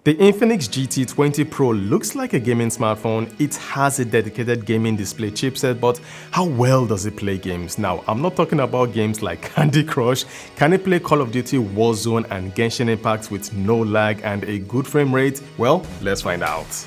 The Infinix GT20 Pro looks like a gaming smartphone. It has a dedicated gaming display chipset, but how well does it play games? Now, I'm not talking about games like Candy Crush. Can it play Call of Duty Warzone and Genshin Impact with no lag and a good frame rate? Well, let's find out.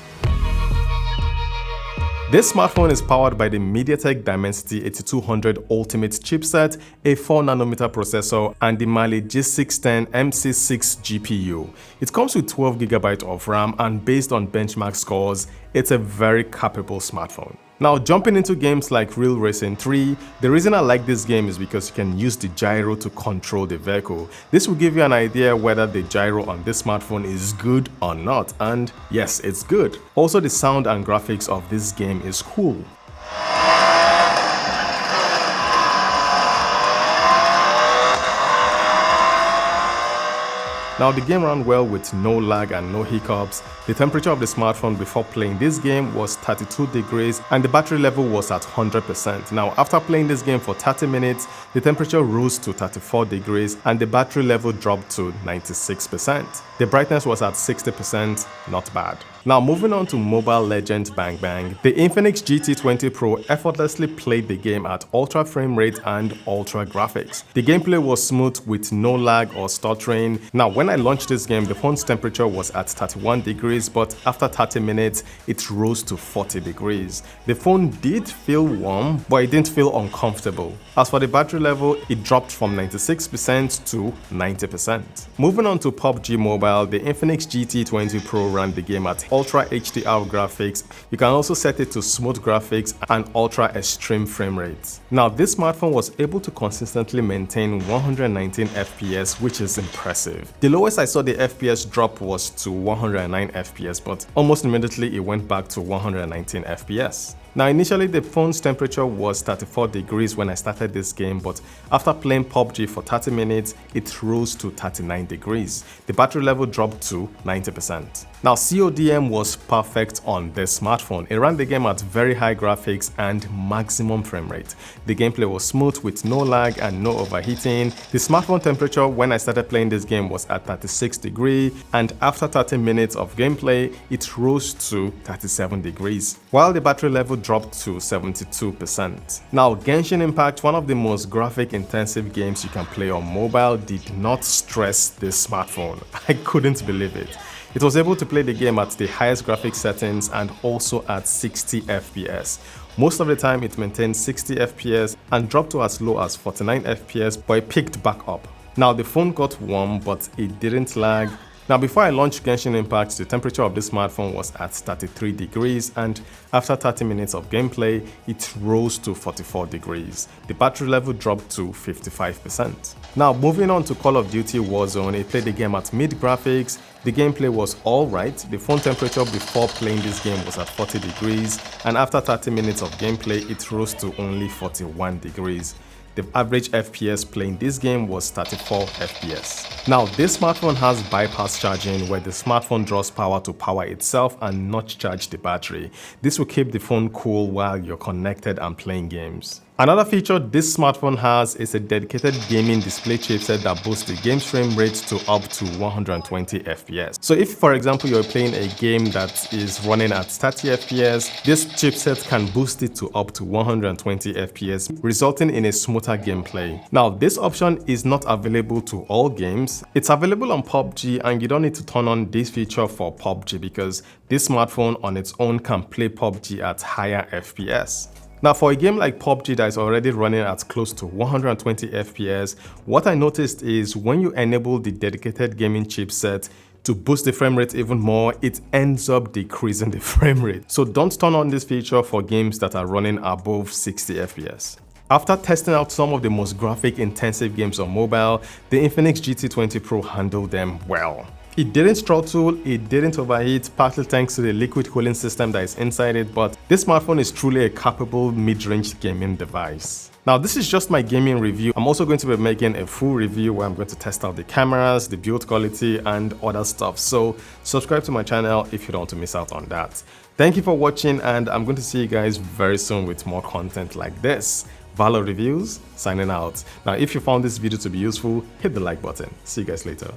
This smartphone is powered by the MediaTek Dimensity 8200 Ultimate chipset, a 4nm processor, and the Mali G610 MC6 GPU. It comes with 12GB of RAM, and based on benchmark scores, it's a very capable smartphone. Now, jumping into games like Real Racing 3, the reason I like this game is because you can use the gyro to control the vehicle. This will give you an idea whether the gyro on this smartphone is good or not, and yes, it's good. Also, the sound and graphics of this game is cool. Now, the game ran well with no lag and no hiccups. The temperature of the smartphone before playing this game was 32 degrees and the battery level was at 100%. Now, after playing this game for 30 minutes, the temperature rose to 34 degrees and the battery level dropped to 96%. The brightness was at 60%, not bad. Now, moving on to Mobile Legends Bang Bang, the Infinix GT20 Pro effortlessly played the game at ultra frame rate and ultra graphics. The gameplay was smooth with no lag or stuttering. Now, when I launched this game, the phone's temperature was at 31 degrees, but after 30 minutes, it rose to 40 degrees. The phone did feel warm, but it didn't feel uncomfortable. As for the battery level, it dropped from 96% to 90%. Moving on to PUBG Mobile, the Infinix GT20 Pro ran the game at Ultra HDR graphics. You can also set it to smooth graphics and ultra extreme frame rates. Now, this smartphone was able to consistently maintain 119 FPS, which is impressive. The lowest I saw the FPS drop was to 109 FPS, but almost immediately it went back to 119 FPS. Now, initially the phone's temperature was 34 degrees when I started this game, but after playing PUBG for 30 minutes, it rose to 39 degrees. The battery level dropped to 90%. Now, CODM was perfect on this smartphone. It ran the game at very high graphics and maximum frame rate. The gameplay was smooth with no lag and no overheating. The smartphone temperature when I started playing this game was at 36 degrees, and after 30 minutes of gameplay, it rose to 37 degrees, while the battery level dropped to 72%. Now, Genshin Impact, one of the most graphic intensive games you can play on mobile, did not stress this smartphone. I couldn't believe it. It was able to play the game at the highest graphics settings and also at 60 FPS. Most of the time it maintained 60 FPS and dropped to as low as 49 FPS, but it picked back up. Now, the phone got warm, but it didn't lag. Now, before I launched Genshin Impact, the temperature of this smartphone was at 33 degrees, and after 30 minutes of gameplay, it rose to 44 degrees. The battery level dropped to 55%. Now, moving on to Call of Duty Warzone, it played the game at mid graphics. The gameplay was alright. The phone temperature before playing this game was at 40 degrees, and after 30 minutes of gameplay, it rose to only 41 degrees. The average FPS playing this game was 34 FPS. Now, this smartphone has bypass charging, where the smartphone draws power to power itself and not charge the battery. This will keep the phone cool while you're connected and playing games. Another feature this smartphone has is a dedicated gaming display chipset that boosts the game's frame rate to up to 120 FPS. So if, for example, you're playing a game that is running at 30 FPS, this chipset can boost it to up to 120 FPS, resulting in a smoother gameplay. Now, this option is not available to all games. It's available on PUBG, and you don't need to turn on this feature for PUBG because this smartphone on its own can play PUBG at higher FPS. Now, for a game like PUBG that is already running at close to 120 FPS, what I noticed is when you enable the dedicated gaming chipset to boost the frame rate even more, it ends up decreasing the frame rate. So don't turn on this feature for games that are running above 60 FPS. After testing out some of the most graphic intensive games on mobile, the Infinix GT20 Pro handled them well. It didn't throttle, it didn't overheat, partly thanks to the liquid cooling system that is inside it, but this smartphone is truly a capable mid-range gaming device. Now, this is just my gaming review. I'm also going to be making a full review where I'm going to test out the cameras, the build quality, and other stuff. So subscribe to my channel if you don't want to miss out on that. Thank you for watching, and I'm going to see you guys very soon with more content like this. Valor Reviews, signing out. Now, if you found this video to be useful, hit the like button. See you guys later.